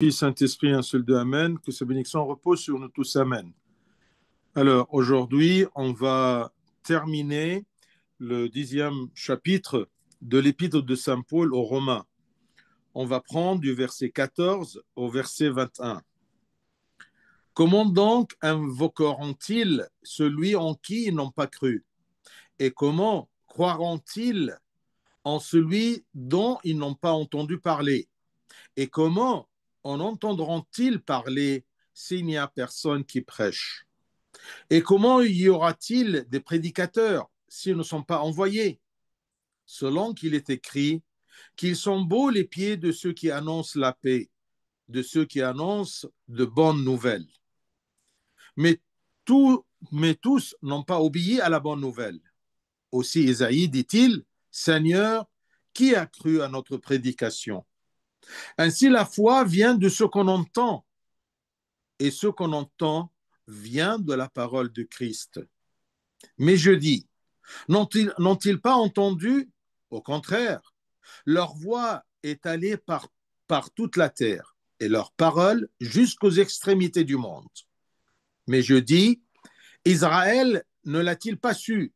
Fils, Saint-Esprit, un seul Dieu, Amen. Que sa bénédiction repose sur nous tous, Amen. Alors, aujourd'hui, on va terminer le 10e chapitre de l'Épître de Saint Paul aux Romains. On va prendre du verset 14 au verset 21. Comment donc invoqueront-ils celui en qui ils n'ont pas cru? Et comment croiront-ils en celui dont ils n'ont pas entendu parler? Et comment en entendront-ils parler s'il n'y a personne qui prêche? Et comment y aura-t-il des prédicateurs s'ils ne sont pas envoyés? Selon qu'il est écrit, qu'ils sont beaux les pieds de ceux qui annoncent la paix, de ceux qui annoncent de bonnes nouvelles. Mais, mais tous n'ont pas obéi à la bonne nouvelle. Aussi Isaïe dit-il, Seigneur, qui a cru à notre prédication? Ainsi la foi vient de ce qu'on entend, et ce qu'on entend vient de la parole de Christ. Mais je dis, n'ont-ils pas entendu? Au contraire, leur voix est allée par toute la terre et leur parole jusqu'aux extrémités du monde. Mais je dis, Israël ne l'a-t-il pas su?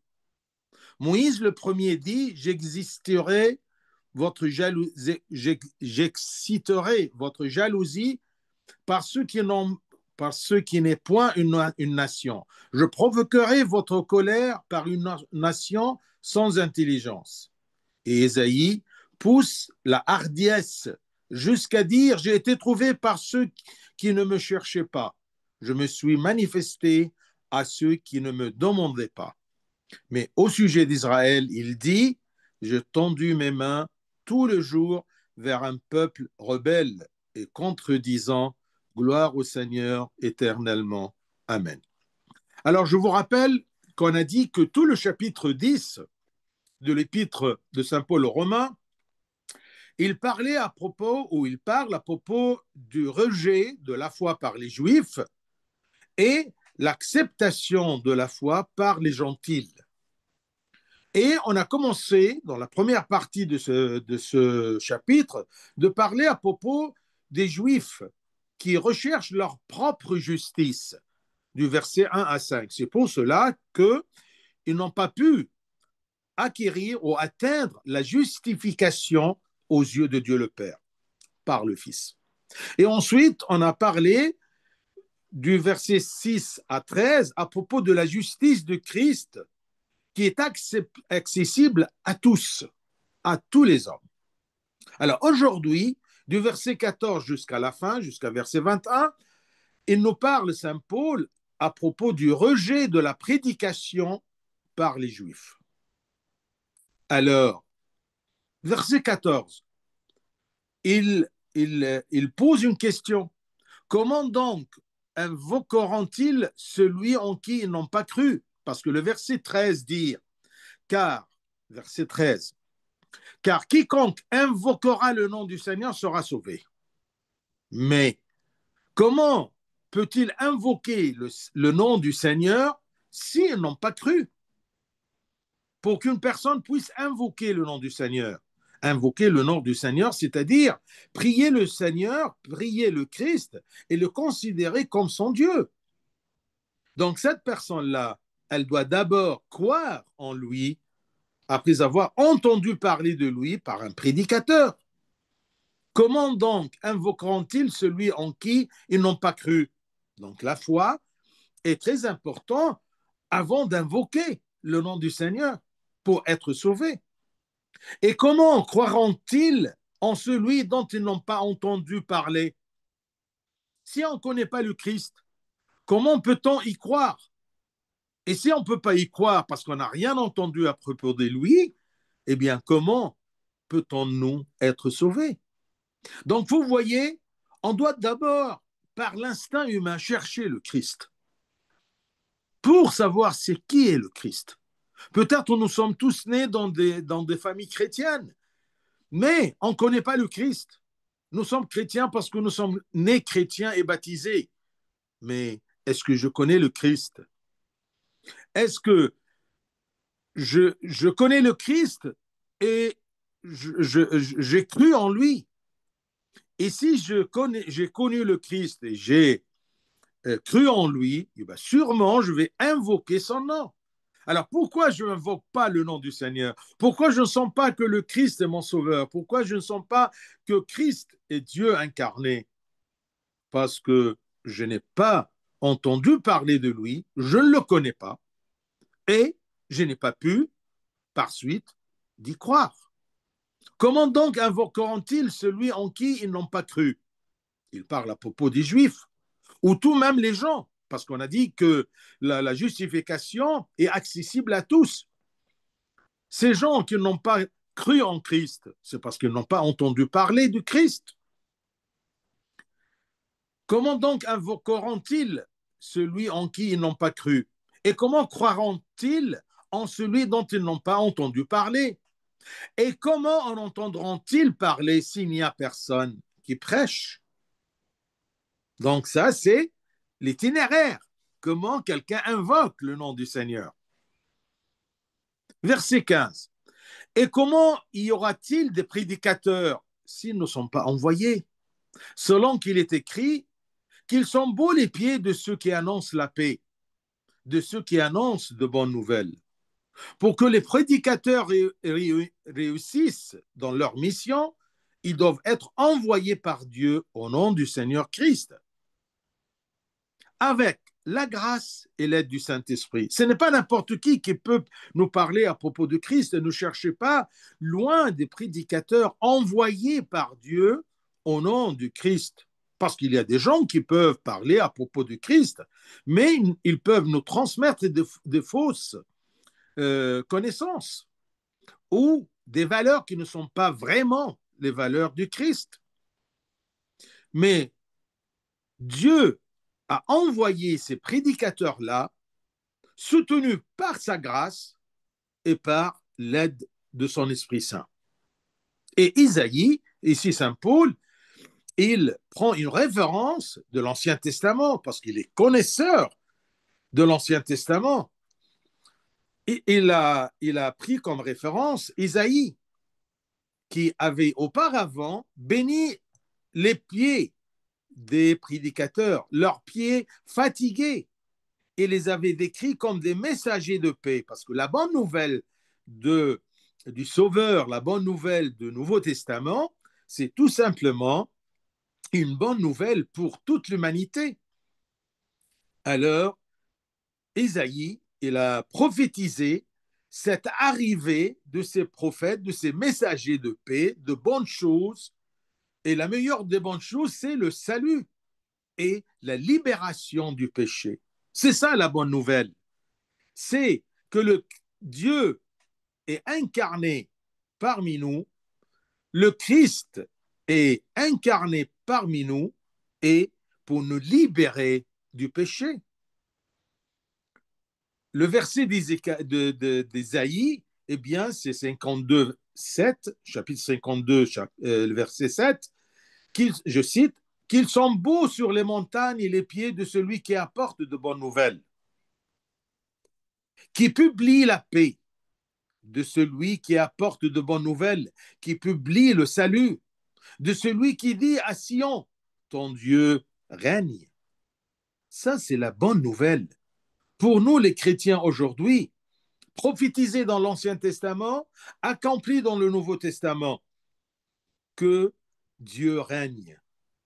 Moïse le premier dit, j'exciterai votre jalousie par ceux qui n'est point une nation. Je provoquerai votre colère par une nation sans intelligence. Et Ésaïe pousse la hardiesse jusqu'à dire, j'ai été trouvé par ceux qui ne me cherchaient pas. Je me suis manifesté à ceux qui ne me demandaient pas. Mais au sujet d'Israël, il dit, j'ai tendu mes mains tout le jour vers un peuple rebelle et contredisant. Gloire au Seigneur éternellement. Amen. Alors, je vous rappelle qu'on a dit que tout le chapitre 10 de l'épître de Saint Paul aux Romains, il parlait à propos, ou il parle à propos du rejet de la foi par les Juifs et l'acceptation de la foi par les gentils. Et on a commencé, dans la première partie de ce chapitre, de parler à propos des Juifs qui recherchent leur propre justice, du verset 1 à 5. C'est pour cela qu'ils n'ont pas pu acquérir ou atteindre la justification aux yeux de Dieu le Père par le Fils. Et ensuite, on a parlé du verset 6 à 13 à propos de la justice de Christ qui est accessible à tous les hommes. Alors aujourd'hui, du verset 14 jusqu'à la fin, jusqu'à verset 21, il nous parle, Saint Paul, à propos du rejet de la prédication par les Juifs. Alors, verset 14, il pose une question. Comment donc invoqueront-ils celui en qui ils n'ont pas cru? Parce que le verset 13 dit, verset 13, car quiconque invoquera le nom du Seigneur sera sauvé. Mais comment peut-il invoquer le nom du Seigneur s'ils n'ont pas cru? Pour qu'une personne puisse invoquer le nom du Seigneur, invoquer le nom du Seigneur, c'est-à-dire prier le Seigneur, prier le Christ et le considérer comme son Dieu. Donc cette personne-là, elle doit d'abord croire en lui après avoir entendu parler de lui par un prédicateur. Comment donc invoqueront-ils celui en qui ils n'ont pas cru? Donc la foi est très importante avant d'invoquer le nom du Seigneur pour être sauvé. Et comment croiront-ils en celui dont ils n'ont pas entendu parler? Si on ne connaît pas le Christ, comment peut-on y croire? Et si on ne peut pas y croire parce qu'on n'a rien entendu à propos de lui, eh bien, comment peut-on nous être sauvés? Donc, vous voyez, on doit d'abord, par l'instinct humain, chercher le Christ pour savoir c'est qui est le Christ. Peut-être nous sommes tous nés dans des familles chrétiennes, mais on ne connaît pas le Christ. Nous sommes chrétiens parce que nous sommes nés chrétiens et baptisés. Mais est-ce que je connais le Christ? Est-ce que je connais le Christ et j'ai cru en lui? Et si j'ai connu le Christ et j'ai cru en lui, eh bien, sûrement je vais invoquer son nom. Alors pourquoi je n'invoque pas le nom du Seigneur? Pourquoi je ne sens pas que le Christ est mon sauveur? Pourquoi je ne sens pas que Christ est Dieu incarné? Parce que je n'ai pas entendu parler de lui, je ne le connais pas, et je n'ai pas pu, par suite, d'y croire. Comment donc invoqueront-ils celui en qui ils n'ont pas cru? Il parle à propos des Juifs, ou tout même les gens, parce qu'on a dit que la justification est accessible à tous. Ces gens qui n'ont pas cru en Christ, c'est parce qu'ils n'ont pas entendu parler du Christ. Comment donc invoqueront-ils celui en qui ils n'ont pas cru? Et comment croiront-ils en celui dont ils n'ont pas entendu parler? Et comment en entendront-ils parler s'il n'y a personne qui prêche? Donc ça, c'est l'itinéraire. Comment quelqu'un invoque le nom du Seigneur. Verset 15. Et comment y aura-t-il des prédicateurs s'ils ne sont pas envoyés? Selon qu'il est écrit, qu'ils sont beaux les pieds de ceux qui annoncent la paix, de ceux qui annoncent de bonnes nouvelles. Pour que les prédicateurs réussissent dans leur mission, ils doivent être envoyés par Dieu au nom du Seigneur Christ, avec la grâce et l'aide du Saint-Esprit. Ce n'est pas n'importe qui peut nous parler à propos de Christ. Ne cherchez pas loin des prédicateurs envoyés par Dieu au nom du Christ. Parce qu'il y a des gens qui peuvent parler à propos du Christ, mais ils peuvent nous transmettre des fausses connaissances ou des valeurs qui ne sont pas vraiment les valeurs du Christ. Mais Dieu a envoyé ces prédicateurs-là, soutenus par sa grâce et par l'aide de son Esprit Saint. Et Isaïe, ici Saint Paul, il prend une référence de l'Ancien Testament parce qu'il est connaisseur de l'Ancien Testament. Et il a pris comme référence Isaïe, qui avait auparavant béni les pieds des prédicateurs, leurs pieds fatigués, et les avait décrits comme des messagers de paix, parce que la bonne nouvelle du Sauveur, la bonne nouvelle du Nouveau Testament, c'est tout simplement une bonne nouvelle pour toute l'humanité. Alors, Ésaïe, il a prophétisé cette arrivée de ces prophètes, de ces messagers de paix, de bonnes choses, et la meilleure des bonnes choses, c'est le salut et la libération du péché. C'est ça la bonne nouvelle. C'est que le Dieu est incarné parmi nous, le Christ est incarné parmi nous et pour nous libérer du péché. Le verset d'Ésaïe, eh bien, c'est 52, 7, chapitre 52, le verset 7, je cite, qu'ils sont beaux sur les montagnes et les pieds de celui qui apporte de bonnes nouvelles, qui publie la paix, de celui qui apporte de bonnes nouvelles, qui publie le salut, de celui qui dit à Sion, ton Dieu règne. Ça, c'est la bonne nouvelle. Pour nous, les chrétiens aujourd'hui, prophétisé dans l'Ancien Testament, accompli dans le Nouveau Testament, que Dieu règne.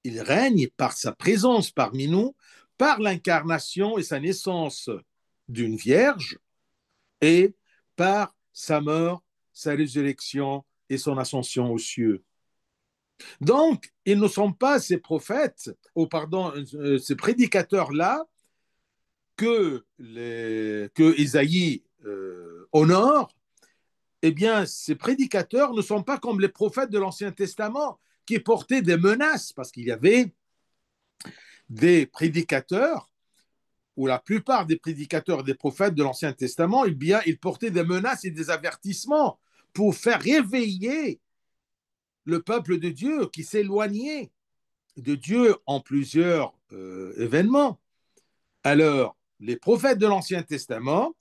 Il règne par sa présence parmi nous, par l'incarnation et sa naissance d'une vierge, et par sa mort, sa résurrection et son ascension aux cieux. Donc, ils ne sont pas ces prophètes, ces prédicateurs-là que Isaïe honore. Eh bien, ces prédicateurs ne sont pas comme les prophètes de l'Ancien Testament qui portaient des menaces, parce qu'il y avait des prédicateurs, ou la plupart des prédicateurs et des prophètes de l'Ancien Testament, eh bien, ils portaient des menaces et des avertissements pour faire réveiller le peuple de Dieu qui s'éloignait de Dieu en plusieurs événements. Alors, les prophètes de l'Ancien Testament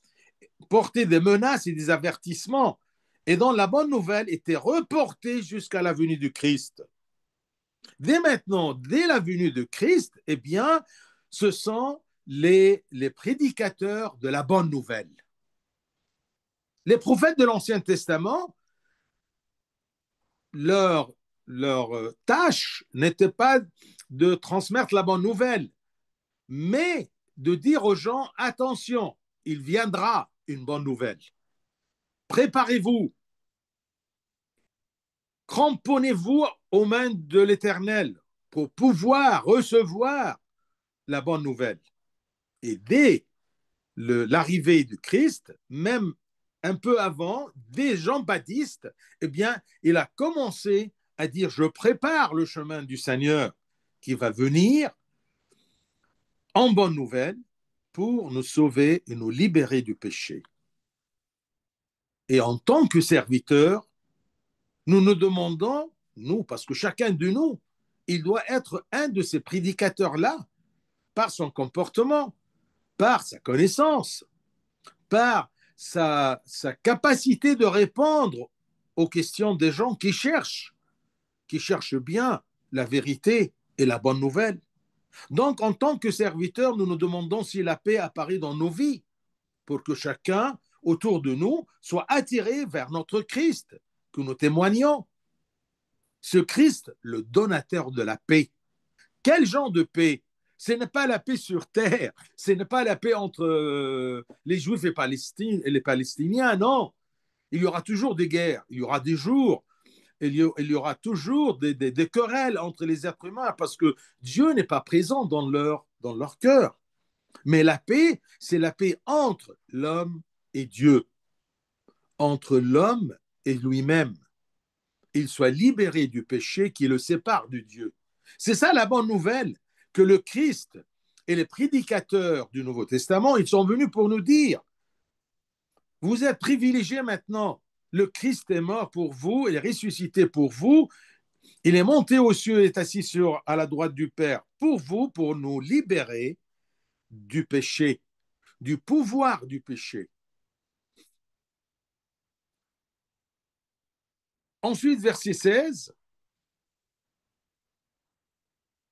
portaient des menaces et des avertissements, et dont la bonne nouvelle était reportée jusqu'à la venue du Christ. Dès maintenant, dès la venue de Christ, eh bien, ce sont les prédicateurs de la bonne nouvelle. Les prophètes de l'Ancien Testament, leur, leur tâche n'était pas de transmettre la bonne nouvelle, mais de dire aux gens, attention, il viendra une bonne nouvelle. Préparez-vous, cramponnez-vous aux mains de l'Éternel pour pouvoir recevoir la bonne nouvelle. Et dès l'arrivée du Christ, même un peu avant, dès Jean-Baptiste, eh bien, il a commencé à dire, je prépare le chemin du Seigneur qui va venir en bonne nouvelle pour nous sauver et nous libérer du péché. Et en tant que serviteurs, nous nous demandons, nous, parce que chacun de nous, il doit être un de ces prédicateurs-là, par son comportement, par sa connaissance, par sa capacité de répondre aux questions des gens qui cherchent bien la vérité et la bonne nouvelle. Donc, en tant que serviteurs, nous nous demandons si la paix apparaît dans nos vies pour que chacun autour de nous soit attiré vers notre Christ, que nous témoignons. Ce Christ, le donateur de la paix. Quel genre de paix? Ce n'est pas la paix sur terre, ce n'est pas la paix entre les Juifs et les Palestiniens, non. Il y aura toujours des guerres, il y aura des jours, il y aura toujours des querelles entre les êtres humains parce que Dieu n'est pas présent dans leur cœur. Mais la paix, c'est la paix entre l'homme et Dieu, entre l'homme et lui-même. Il soit libéré du péché qui le sépare de Dieu. C'est ça la bonne nouvelle, que le Christ et les prédicateurs du Nouveau Testament, ils sont venus pour nous dire, vous êtes privilégiés maintenant, le Christ est mort pour vous, il est ressuscité pour vous, il est monté aux cieux et est assis à la droite du Père pour vous, pour nous libérer du péché, du pouvoir du péché. Ensuite, verset 16,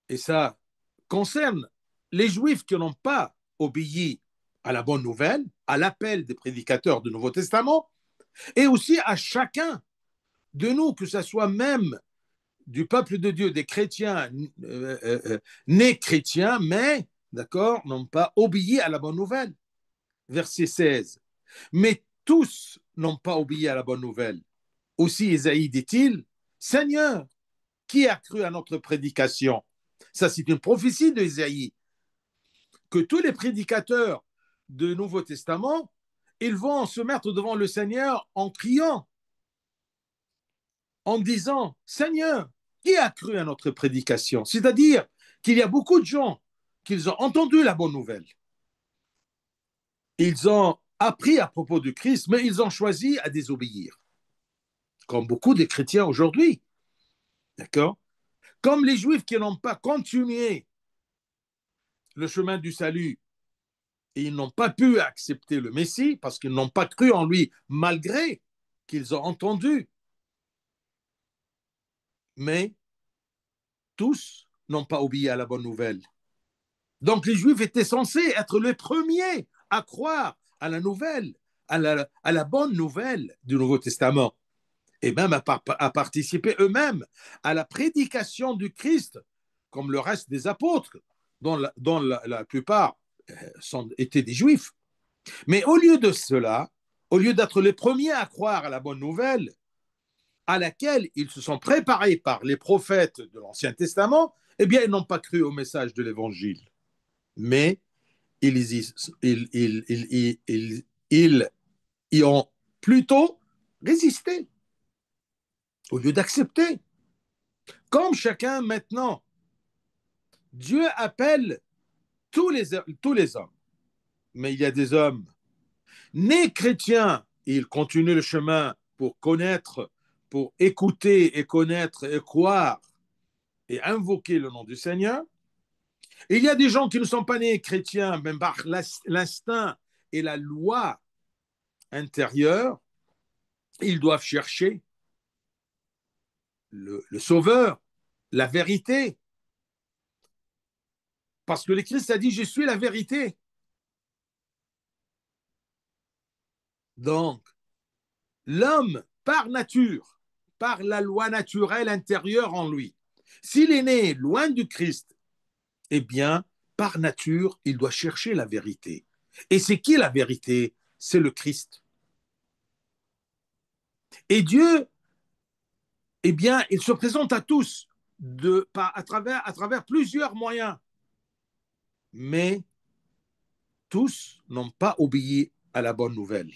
et ça concerne les Juifs qui n'ont pas obéi à la bonne nouvelle, à l'appel des prédicateurs du Nouveau Testament, et aussi à chacun de nous, que ce soit même du peuple de Dieu, des chrétiens nés chrétiens, mais, d'accord, n'ont pas obéi à la bonne nouvelle. Verset 16. Mais tous n'ont pas obéi à la bonne nouvelle. Aussi Ésaïe dit-il, Seigneur, qui a cru à notre prédication? Ça, c'est une prophétie d'Ésaïe, que tous les prédicateurs du Nouveau Testament, ils vont se mettre devant le Seigneur en criant, en disant, Seigneur, qui a cru à notre prédication? C'est-à-dire qu'il y a beaucoup de gens qui ont entendu la bonne nouvelle. Ils ont appris à propos du Christ, mais ils ont choisi à désobéir, comme beaucoup de chrétiens aujourd'hui. D'accord? Comme les Juifs qui n'ont pas continué le chemin du salut et ils n'ont pas pu accepter le Messie parce qu'ils n'ont pas cru en lui malgré qu'ils ont entendu. Mais tous n'ont pas obéi à la bonne nouvelle. Donc les Juifs étaient censés être les premiers à croire à la nouvelle, à la bonne nouvelle du Nouveau Testament, et même à participer eux-mêmes à la prédication du Christ, comme le reste des apôtres, dont la plupart étaient des Juifs. Mais au lieu de cela, au lieu d'être les premiers à croire à la bonne nouvelle, à laquelle ils se sont préparés par les prophètes de l'Ancien Testament, eh bien, ils n'ont pas cru au message de l'Évangile. Mais ils y ont plutôt résisté au lieu d'accepter. Comme chacun maintenant, Dieu appelle tous les hommes, mais il y a des hommes nés chrétiens et ils continuent le chemin pour connaître, pour écouter et connaître et croire et invoquer le nom du Seigneur. Et il y a des gens qui ne sont pas nés chrétiens, même par l'instinct et la loi intérieure, ils doivent chercher le Sauveur, la vérité. Parce que le Christ a dit, je suis la vérité. Donc, l'homme, par nature, par la loi naturelle intérieure en lui, s'il est né loin du Christ, eh bien, par nature, il doit chercher la vérité. Et c'est qui la vérité? C'est le Christ. Et Dieu, eh bien, il se présente à tous à travers plusieurs moyens. Mais tous n'ont pas obéi à la bonne nouvelle.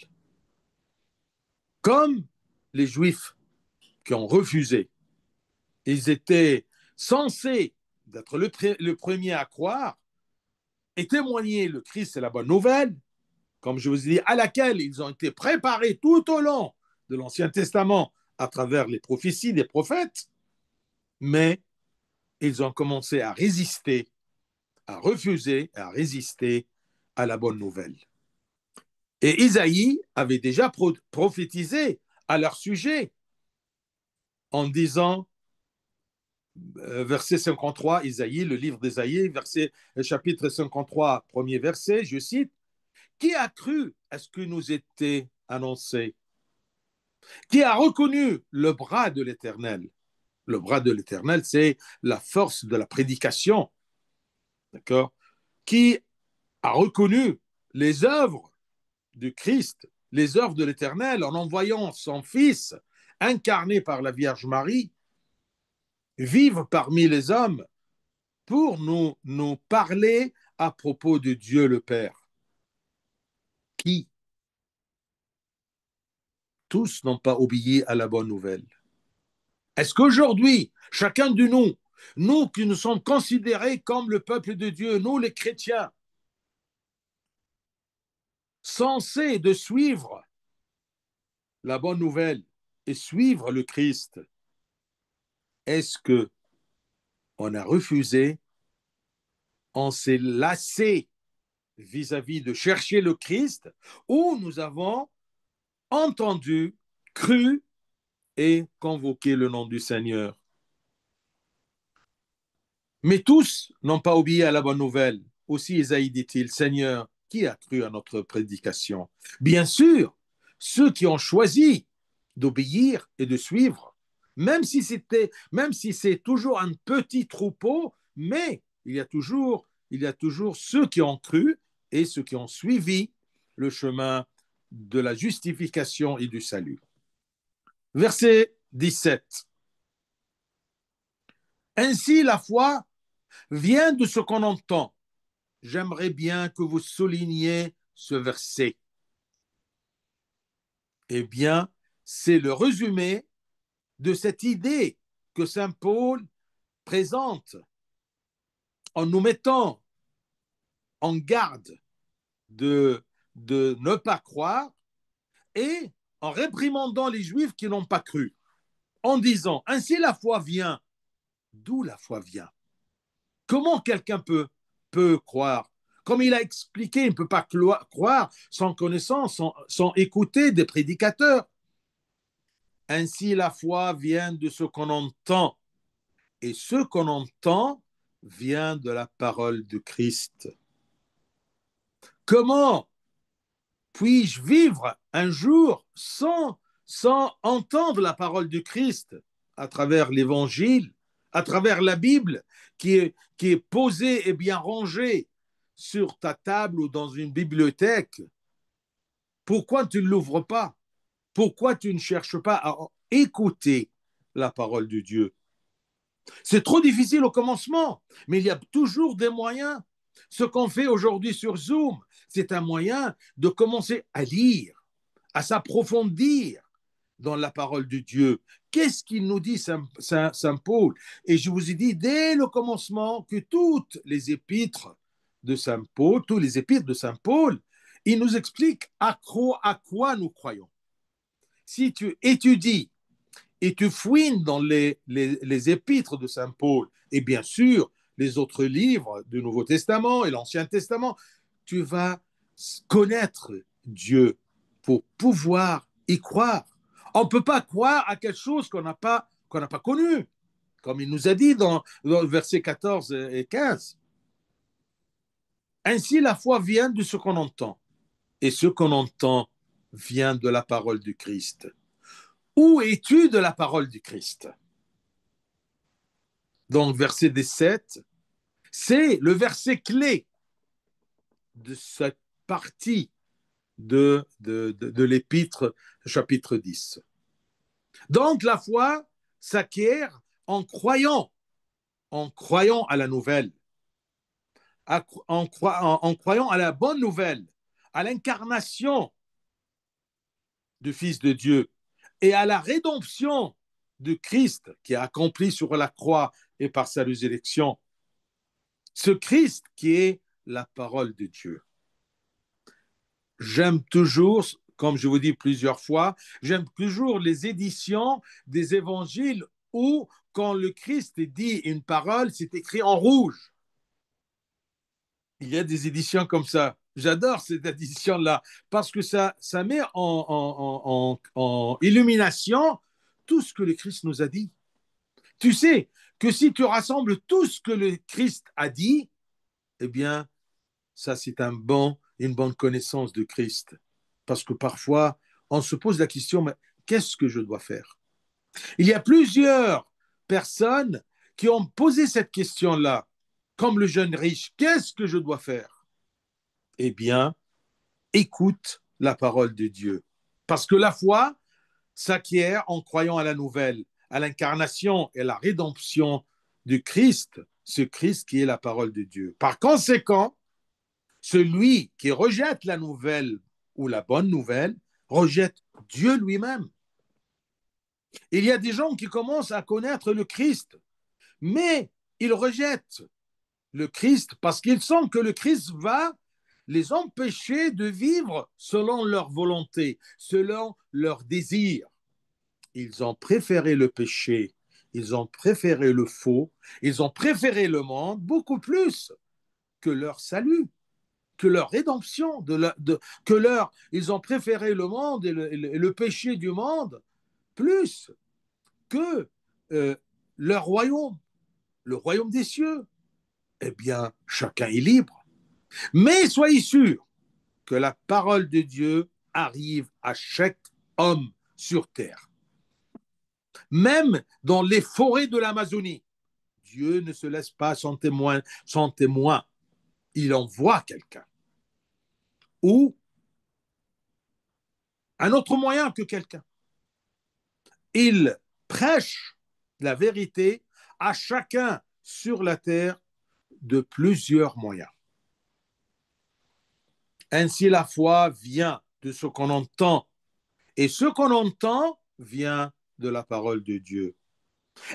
Comme les Juifs qui ont refusé. Ils étaient censés d'être le premier à croire et témoigner le Christ et la bonne nouvelle, comme je vous ai dit, à laquelle ils ont été préparés tout au long de l'Ancien Testament à travers les prophéties des prophètes, mais ils ont commencé à résister, à refuser, à résister à la bonne nouvelle. Et Isaïe avait déjà prophétisé à leur sujet en disant, verset 53, Isaïe, le livre d'Isaïe, chapitre 53, premier verset, je cite, qui a cru à ce que nous était annoncé? Qui a reconnu le bras de l'Éternel? Le bras de l'Éternel, c'est la force de la prédication. D'accord? Qui a reconnu les œuvres du Christ, les œuvres de l'Éternel, en envoyant son Fils, incarné par la Vierge Marie, vivre parmi les hommes pour nous parler à propos de Dieu le Père. Qui? Tous n'ont pas obéi à la bonne nouvelle. Est-ce qu'aujourd'hui, chacun de nous qui nous sommes considérés comme le peuple de Dieu, nous les chrétiens, censés de suivre la bonne nouvelle et suivre le Christ, est-ce que on a refusé, on s'est lassé vis-à-vis de chercher le Christ, ou nous avons entendu, cru et convoqué le nom du Seigneur? Mais tous n'ont pas obéi à la bonne nouvelle. Aussi Isaïe dit-il, Seigneur, qui a cru à notre prédication? Bien sûr, ceux qui ont choisi d'obéir et de suivre, même si c'est toujours un petit troupeau, mais il y a toujours ceux qui ont cru et ceux qui ont suivi le chemin de la justification et du salut. Verset 17. Ainsi la foi vient de ce qu'on entend. J'aimerais bien que vous souligniez ce verset. Eh bien, c'est le résumé de cette idée que Saint Paul présente en nous mettant en garde de ne pas croire et en réprimandant les Juifs qui n'ont pas cru, en disant, ainsi la foi vient. D'où la foi vient? Comment quelqu'un peut croire? Comme il a expliqué, il ne peut pas croire sans connaissance, sans écouter des prédicateurs. Ainsi, la foi vient de ce qu'on entend, et ce qu'on entend vient de la parole de Christ. Comment puis-je vivre un jour sans entendre la parole du Christ à travers l'Évangile, à travers la Bible qui est posée et bien rangée sur ta table ou dans une bibliothèque? Pourquoi tu ne l'ouvres pas? Pourquoi tu ne cherches pas à écouter la parole de Dieu? C'est trop difficile au commencement, mais il y a toujours des moyens. Ce qu'on fait aujourd'hui sur Zoom, c'est un moyen de commencer à lire, à s'approfondir dans la parole de Dieu. Qu'est-ce qu'il nous dit Saint Paul? Et je vous ai dit dès le commencement que toutes les épîtres de Saint Paul, tous les épîtres de Saint Paul, il nous explique à quoi nous croyons. Si tu étudies et tu fouines dans les épîtres de Saint Paul, et bien sûr les autres livres du Nouveau Testament et l'Ancien Testament, tu vas connaître Dieu pour pouvoir y croire. On ne peut pas croire à quelque chose qu'on n'a pas connu. comme il nous a dit dans le verset 14 et 15. Ainsi, la foi vient de ce qu'on entend, et ce qu'on entend vient de la parole du Christ. Où es-tu de la parole du Christ? Donc, verset 17, c'est le verset clé de cette partie de l'épître chapitre 10. Donc, la foi s'acquiert en croyant à la nouvelle, en croyant à la bonne nouvelle, à l'incarnation du Fils de Dieu et à la rédemption de Christ qui a accompli sur la croix et par sa résurrection. Ce Christ qui est la parole de Dieu. J'aime toujours, comme je vous dis plusieurs fois, j'aime toujours les éditions des évangiles où, quand le Christ dit une parole, c'est écrit en rouge. Il y a des éditions comme ça. J'adore cette édition-là parce que ça met en illumination tout ce que le Christ nous a dit. Tu sais que si tu rassembles tout ce que le Christ a dit, eh bien, ça, c'est une bonne connaissance de Christ. Parce que parfois, on se pose la question, mais qu'est-ce que je dois faire? Il y a plusieurs personnes qui ont posé cette question-là, comme le jeune riche, qu'est-ce que je dois faire? Eh bien, écoute la parole de Dieu. Parce que la foi s'acquiert en croyant à la nouvelle, à l'incarnation et à la rédemption du Christ, ce Christ qui est la parole de Dieu. Par conséquent, celui qui rejette la nouvelle ou la bonne nouvelle rejette Dieu lui-même. Il y a des gens qui commencent à connaître le Christ, mais ils rejettent le Christ parce qu'ils sentent que le Christ va les empêcher de vivre selon leur volonté, selon leur désir. Ils ont préféré le péché, ils ont préféré le faux, ils ont préféré le monde beaucoup plus que leur salut, que leur rédemption, ils ont préféré le monde et le péché du monde plus que euh, leur royaume, le royaume des cieux. Eh bien, chacun est libre. Mais soyez sûrs que la parole de Dieu arrive à chaque homme sur terre. Même dans les forêts de l'Amazonie, Dieu ne se laisse pas sans témoin. Il envoie quelqu'un. Ou un autre moyen que quelqu'un. Il prêche la vérité à chacun sur la terre de plusieurs moyens. Ainsi, la foi vient de ce qu'on entend. Et ce qu'on entend vient de la parole de Dieu.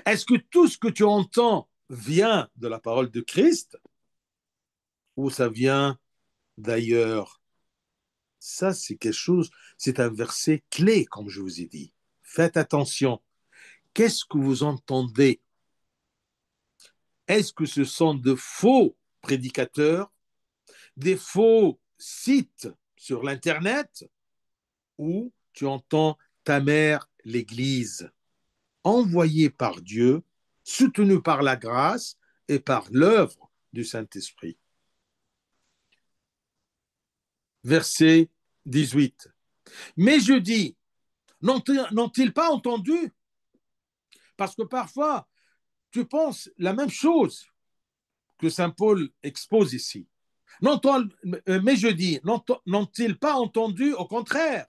Est-ce que tout ce que tu entends vient de la parole de Christ ou ça vient d'ailleurs? Ça, c'est quelque chose, c'est un verset clé, comme je vous ai dit. Faites attention. Qu'est-ce que vous entendez? Est-ce que ce sont de faux prédicateurs, des faux sites sur l'Internet, ou tu entends ta mère, l'Église, envoyée par Dieu, soutenue par la grâce et par l'œuvre du Saint-Esprit? Verset 18. Mais je dis, n'ont-ils pas entendu? Parce que parfois, tu penses la même chose que Saint Paul expose ici. Mais je dis, n'ont-ils pas entendu? Au contraire.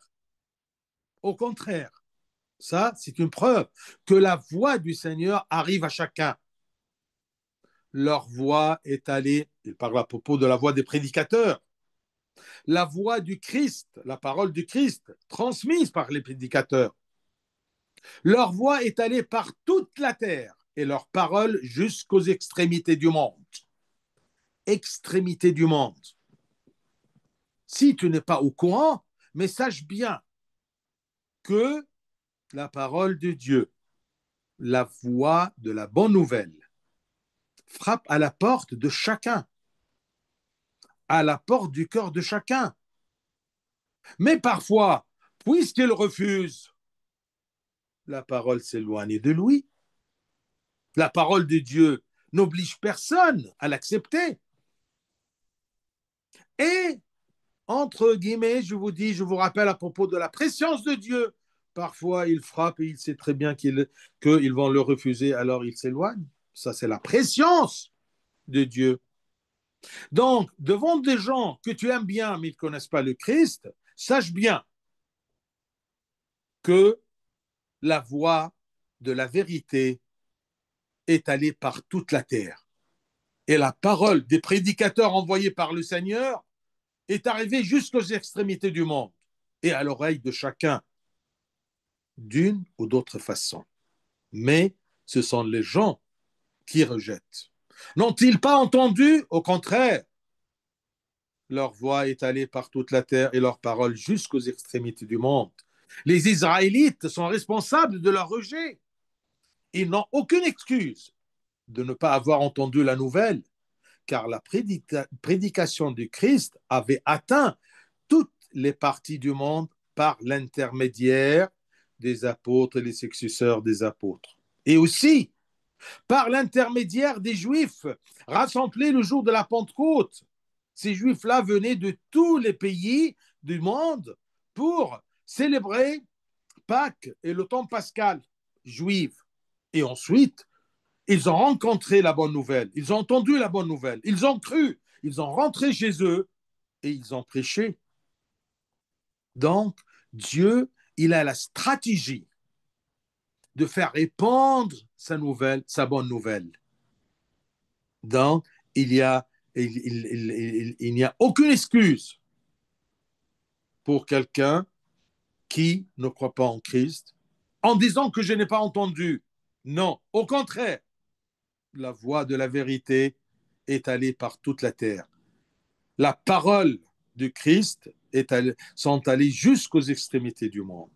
Au contraire. Ça, c'est une preuve que la voix du Seigneur arrive à chacun. Leur voix est allée, il parle à propos de la voix des prédicateurs, la voix du Christ, la parole du Christ, transmise par les prédicateurs. Leur voix est allée par toute la terre et leur parole jusqu'aux extrémités du monde. Extrémités du monde. Si tu n'es pas au courant, mais sache bien que la parole de Dieu, la voix de la bonne nouvelle, frappe à la porte de chacun, à la porte du cœur de chacun. Mais parfois, puisqu'il refuse, la parole s'éloigne de lui. La parole de Dieu n'oblige personne à l'accepter. Et, entre guillemets, je vous dis, je vous rappelle à propos de la préscience de Dieu, parfois il frappe et il sait très bien qu'ils vont le refuser, alors il s'éloigne. Ça, c'est la préscience de Dieu. Donc, devant des gens que tu aimes bien, mais ils ne connaissent pas le Christ, sache bien que la voie de la vérité est allée par toute la terre. Et la parole des prédicateurs envoyés par le Seigneur est arrivée jusqu'aux extrémités du monde et à l'oreille de chacun d'une ou d'autre façon. Mais ce sont les gens qui rejettent. N'ont-ils pas entendu? Au contraire, leur voix est allée par toute la terre et leur parole jusqu'aux extrémités du monde. Les Israélites sont responsables de leur rejet. Ils n'ont aucune excuse de ne pas avoir entendu la nouvelle, car la prédication du Christ avait atteint toutes les parties du monde par l'intermédiaire des apôtres et les successeurs des apôtres. Et aussi par l'intermédiaire des Juifs rassemblés le jour de la Pentecôte. Ces Juifs-là venaient de tous les pays du monde pour célébrer Pâques et le temps pascal juif. Et ensuite, ils ont rencontré la bonne nouvelle, ils ont entendu la bonne nouvelle, ils ont cru, ils ont rentré chez eux et ils ont prêché. Donc, Dieu, il a la stratégie de faire répandre sa nouvelle, sa bonne nouvelle. Donc, il n'y a aucune excuse pour quelqu'un qui ne croit pas en Christ en disant que je n'ai pas entendu. Non, au contraire, la voix de la vérité est allée par toute la terre. La parole du Christ sont allées jusqu'aux extrémités du monde.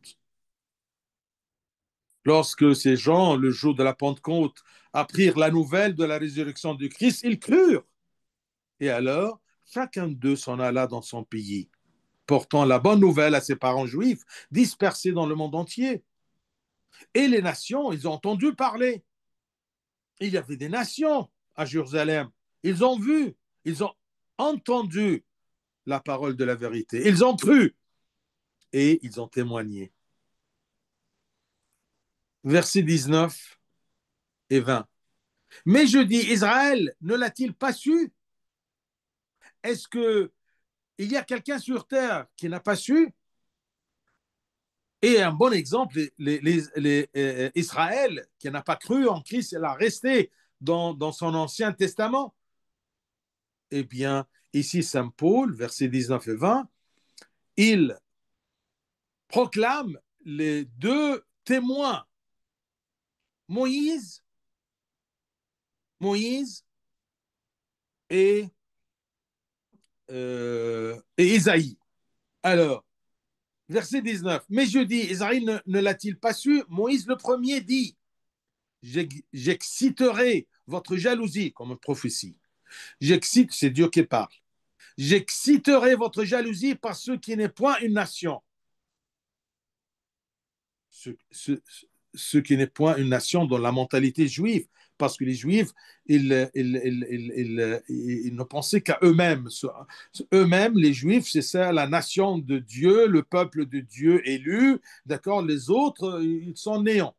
Lorsque ces gens, le jour de la Pentecôte, apprirent la nouvelle de la résurrection du Christ, ils crurent. Et alors, chacun d'eux s'en alla dans son pays, portant la bonne nouvelle à ses parents juifs, dispersés dans le monde entier. Et les nations, ils ont entendu parler. Il y avait des nations à Jérusalem. Ils ont vu, ils ont entendu la parole de la vérité. Ils ont cru et ils ont témoigné. Versets 19 et 20. Mais je dis, Israël ne l'a-t-il pas su? Est-ce qu'il y a quelqu'un sur terre qui n'a pas su? Et un bon exemple, Israël, qui n'a pas cru en Christ, elle a resté dans son Ancien Testament. Eh bien, ici, Saint Paul, versets 19 et 20, il proclame les deux témoins, Moïse, Moïse et Isaïe. Alors, verset 19. Mais je dis, Isaïe ne l'a-t-il pas su? Moïse le premier dit, j'exciterai votre jalousie, comme une prophétie. J'excite, c'est Dieu qui parle. J'exciterai votre jalousie par ce qui n'est point une nation. Ce qui n'est point une nation dans la mentalité juive, parce que les Juifs, ils ne pensaient qu'à eux-mêmes. Eux-mêmes, les Juifs, c'est ça, la nation de Dieu, le peuple de Dieu élu. D'accord, les autres, ils sont néants.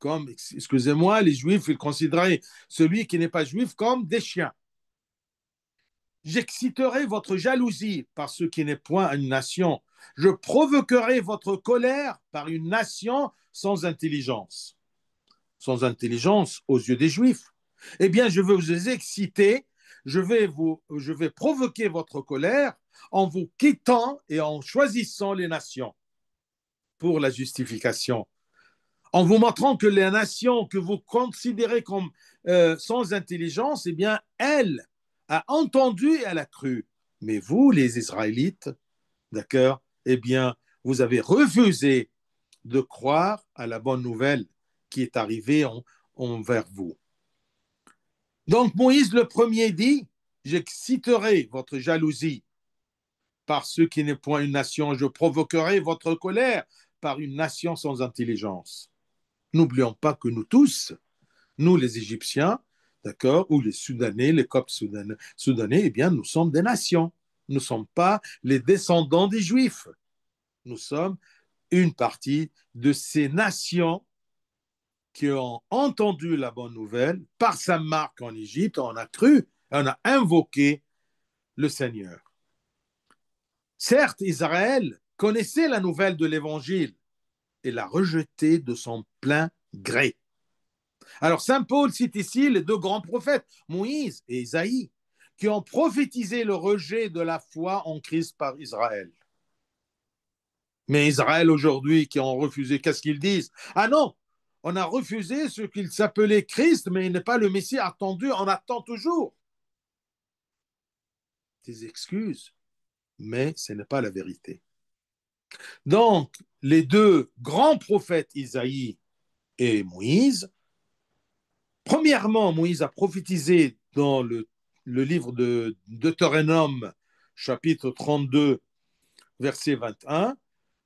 Comme, excusez-moi, les Juifs, ils considéraient celui qui n'est pas juif comme des chiens. J'exciterai votre jalousie par ce qui n'est point une nation. Je provoquerai votre colère par une nation sans intelligence. Sans intelligence aux yeux des Juifs. Eh bien, je vais vous exciter, je vais provoquer votre colère en vous quittant et en choisissant les nations pour la justification. En vous montrant que les nations que vous considérez comme sans intelligence, eh bien, elle a entendu et elle a cru. Mais vous, les Israélites, d'accord, eh bien, vous avez refusé de croire à la bonne nouvelle qui est arrivée envers vous. Donc Moïse le premier dit, j'exciterai votre jalousie par ce qui n'est point une nation, je provoquerai votre colère par une nation sans intelligence. N'oublions pas que nous tous, Nous, les Égyptiens, d'accord, ou les Soudanais, les Coptes soudanais, eh bien, nous sommes des nations. Nous ne sommes pas les descendants des Juifs. Nous sommes une partie de ces nations qui ont entendu la bonne nouvelle par sa marque en Égypte, on a cru, on a invoqué le Seigneur. Certes, Israël connaissait la nouvelle de l'Évangile et l'a rejetée de son plein gré. Alors, Saint Paul cite ici les deux grands prophètes, Moïse et Isaïe, qui ont prophétisé le rejet de la foi en Christ par Israël. Mais Israël aujourd'hui, qui ont refusé, qu'est-ce qu'ils disent? Ah non, on a refusé ce qu'il s'appelait Christ, mais il n'est pas le Messie attendu, on attend toujours. Des excuses, mais ce n'est pas la vérité. Donc, les deux grands prophètes, Isaïe et Moïse, premièrement, Moïse a prophétisé dans le livre de Deutéronome, chapitre 32, verset 21,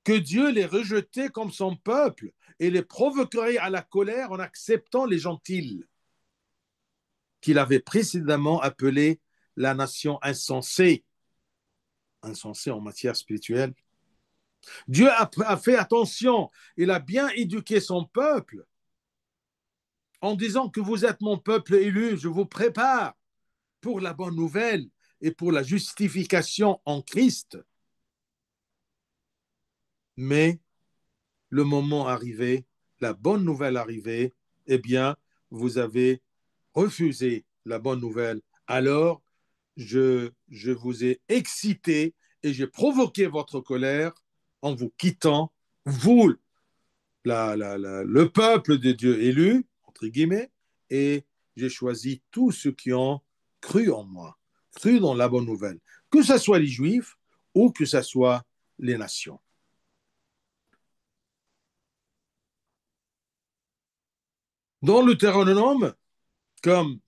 que Dieu les rejetait comme son peuple et les provoquerait à la colère en acceptant les gentils qu'il avait précédemment appelés la nation insensée, insensée en matière spirituelle. Dieu a fait attention, il a bien éduqué son peuple en disant que vous êtes mon peuple élu, je vous prépare pour la bonne nouvelle et pour la justification en Christ. Mais le moment arrivé, la bonne nouvelle arrivée, eh bien, vous avez refusé la bonne nouvelle. Alors, je vous ai excité et j'ai provoqué votre colère en vous quittant, vous, le peuple de Dieu élu, entre guillemets, et j'ai choisi tous ceux qui ont cru en moi, cru dans la bonne nouvelle, que ce soit les Juifs ou que ce soit les nations. Dans le Deutéronome, comme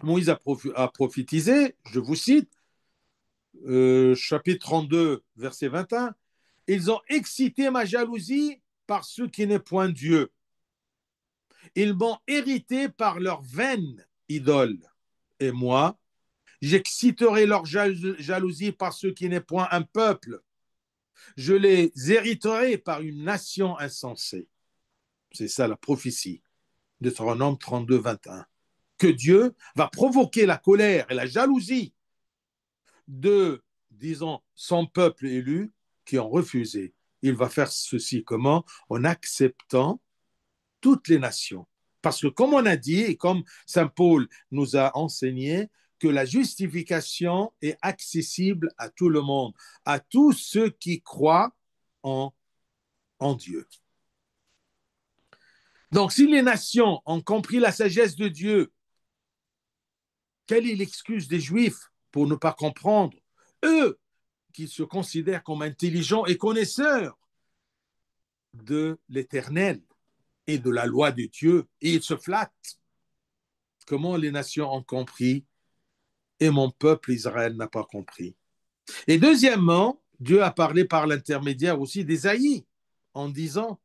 Moïse a prophétisé, je vous cite, chapitre 32, verset 21, ils ont excité ma jalousie par ce qui n'est point Dieu. Ils m'ont hérité par leur vaine idole. Et moi, j'exciterai leur jalousie par ce qui n'est point un peuple. Je les hériterai par une nation insensée. C'est ça la prophétie. Deutéronome 32, 21. Que Dieu va provoquer la colère et la jalousie de, disons, son peuple élu qui ont refusé. Il va faire ceci comment? En acceptant toutes les nations. Parce que comme on a dit, et comme Saint Paul nous a enseigné, que la justification est accessible à tout le monde, à tous ceux qui croient en, en Dieu. Donc, si les nations ont compris la sagesse de Dieu, quelle est l'excuse des Juifs pour ne pas comprendre? Eux, qui se considèrent comme intelligents et connaisseurs de l'éternel et de la loi de Dieu, et ils se flattent. Comment les nations ont compris et mon peuple Israël n'a pas compris. Et deuxièmement, Dieu a parlé par l'intermédiaire aussi d'Ésaïe en disant,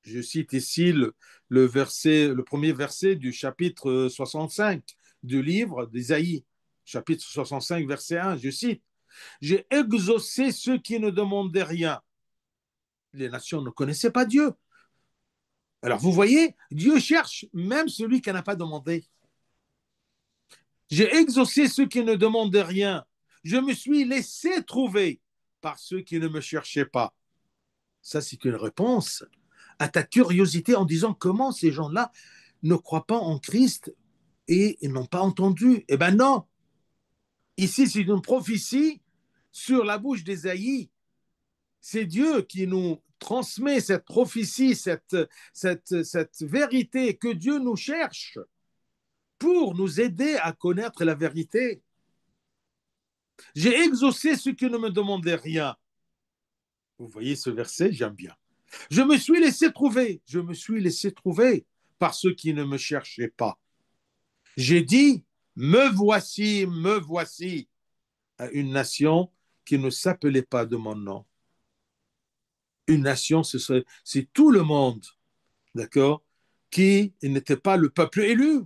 je cite ici le premier verset du chapitre 65 du livre d'Ésaïe, chapitre 65, verset 1, je cite, j'ai exaucé ceux qui ne demandaient rien. Les nations ne connaissaient pas Dieu. Alors vous voyez, Dieu cherche même celui qui n'a pas demandé. J'ai exaucé ceux qui ne demandaient rien. Je me suis laissé trouver par ceux qui ne me cherchaient pas. Ça, c'est une réponse à ta curiosité en disant comment ces gens-là ne croient pas en Christ et ils n'ont pas entendu. Eh bien non. Ici, c'est une prophétie sur la bouche d'Ésaïe. C'est Dieu qui nous transmet cette prophétie, cette vérité que Dieu nous cherche pour nous aider à connaître la vérité. J'ai exaucé ceux qui ne me demandaient rien. Vous voyez ce verset, j'aime bien. Je me suis laissé trouver par ceux qui ne me cherchaient pas. J'ai dit, me voici à une nation qui ne s'appelait pas de mon nom. Une nation, c'est tout le monde, d'accord, qui n'était pas le peuple élu,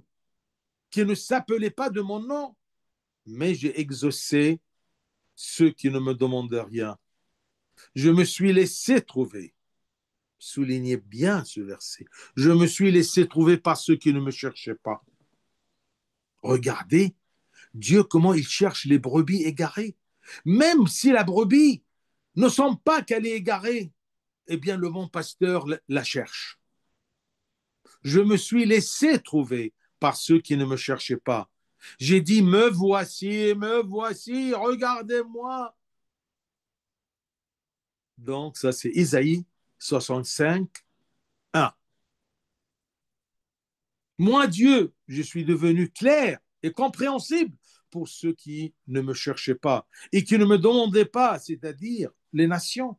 qui ne s'appelait pas de mon nom, mais j'ai exaucé ceux qui ne me demandaient rien. Je me suis laissé trouver. Soulignez bien ce verset. Je me suis laissé trouver par ceux qui ne me cherchaient pas. Regardez, Dieu, comment il cherche les brebis égarées. Même si la brebis ne sent pas qu'elle est égarée, eh bien, le bon pasteur la cherche. Je me suis laissé trouver par ceux qui ne me cherchaient pas. J'ai dit, me voici, regardez-moi. Donc, ça, c'est Isaïe 65, 1. Moi, Dieu, je suis devenu clair et compréhensible pour ceux qui ne me cherchaient pas et qui ne me demandaient pas, c'est-à-dire les nations.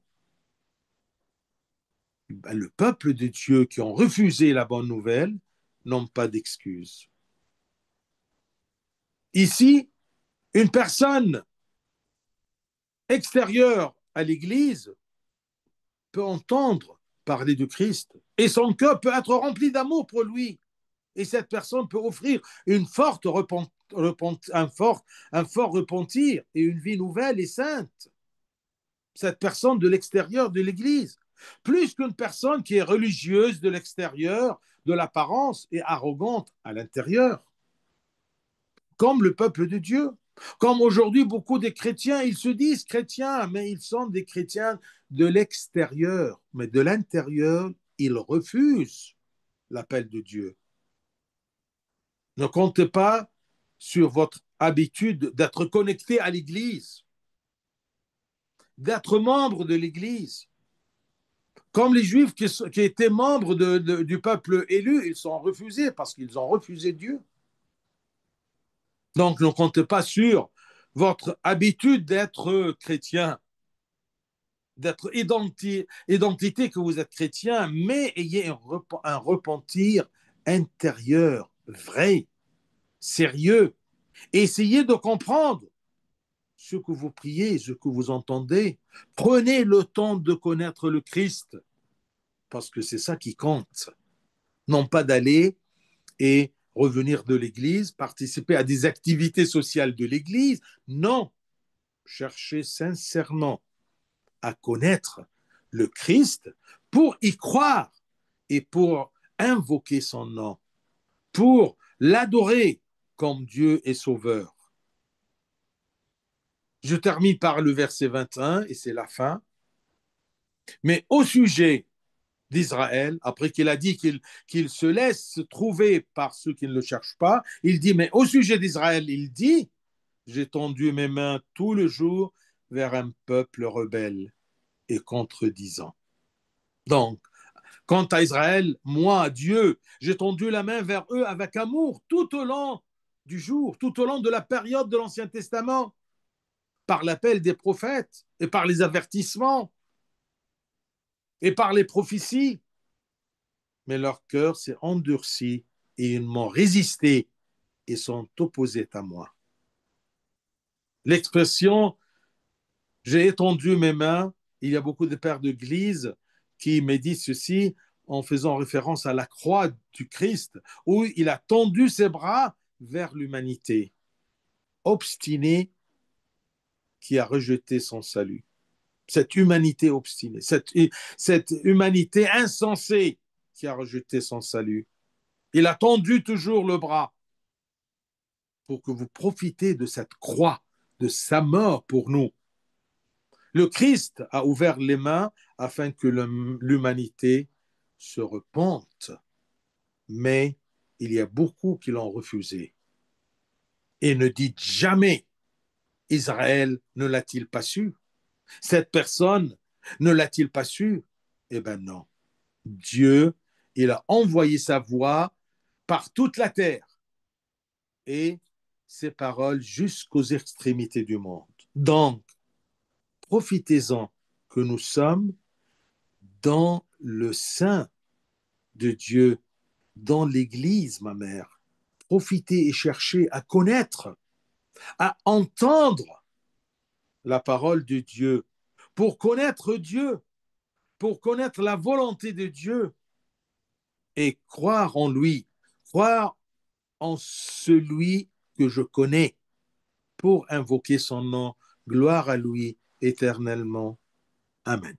Ben, le peuple de Dieu qui ont refusé la bonne nouvelle n'ont pas d'excuses. Ici, une personne extérieure à l'Église peut entendre parler de Christ et son cœur peut être rempli d'amour pour lui. Et cette personne peut offrir une forte un fort repentir et une vie nouvelle et sainte. Cette personne de l'extérieur de l'Église. Plus qu'une personne qui est religieuse de l'extérieur, de l'apparence et arrogante à l'intérieur. Comme le peuple de Dieu. Comme aujourd'hui, beaucoup de chrétiens, ils se disent chrétiens, mais ils sont des chrétiens de l'extérieur. Mais de l'intérieur, ils refusent l'appel de Dieu. Ne comptez pas sur votre habitude d'être connecté à l'Église, d'être membre de l'Église. Comme les Juifs qui étaient membres du peuple élu, ils sont refusés parce qu'ils ont refusé Dieu. Donc, ne comptez pas sur votre habitude d'être chrétien, d'être identité que vous êtes chrétien, mais ayez un repentir intérieur, vrai, sérieux. Et essayez de comprendre ce que vous priez, ce que vous entendez. Prenez le temps de connaître le Christ, parce que c'est ça qui compte. Non pas d'aller et revenir de l'Église, participer à des activités sociales de l'Église. Non, cherchez sincèrement à connaître le Christ pour y croire et pour invoquer son nom, pour l'adorer comme Dieu est sauveur. Je termine par le verset 21 et c'est la fin. Mais au sujet d'Israël, après qu'il a dit qu'il se laisse trouver par ceux qui ne le cherchent pas, il dit, mais au sujet d'Israël, il dit, j'ai tendu mes mains tout le jour vers un peuple rebelle et contredisant. Donc, quant à Israël, moi, Dieu, j'ai tendu la main vers eux avec amour tout au long du jour, tout au long de la période de l'Ancien Testament, par l'appel des prophètes et par les avertissements et par les prophéties. Mais leur cœur s'est endurci et ils m'ont résisté et sont opposés à moi. L'expression j'ai étendu mes mains, il y a beaucoup de pères d'église qui méditent ceci en faisant référence à la croix du Christ, où il a tendu ses bras vers l'humanité, obstinée qui a rejeté son salut. Cette humanité obstinée, cette humanité insensée qui a rejeté son salut. Il a tendu toujours le bras pour que vous profitez de cette croix, de sa mort pour nous. Le Christ a ouvert les mains afin que l'humanité se repente, mais il y a beaucoup qui l'ont refusé. Et ne dites jamais, Israël ne l'a-t-il pas su? Cette personne ne l'a-t-il pas su? Eh bien non. Dieu, il a envoyé sa voix par toute la terre et ses paroles jusqu'aux extrémités du monde. Donc, profitez-en que nous sommes dans le sein de Dieu, dans l'Église, ma mère. Profitez et cherchez à connaître, à entendre la parole de Dieu, pour connaître Dieu, pour connaître la volonté de Dieu. et croire en lui, croire en celui que je connais pour invoquer son nom. Gloire à lui éternellement. Amen.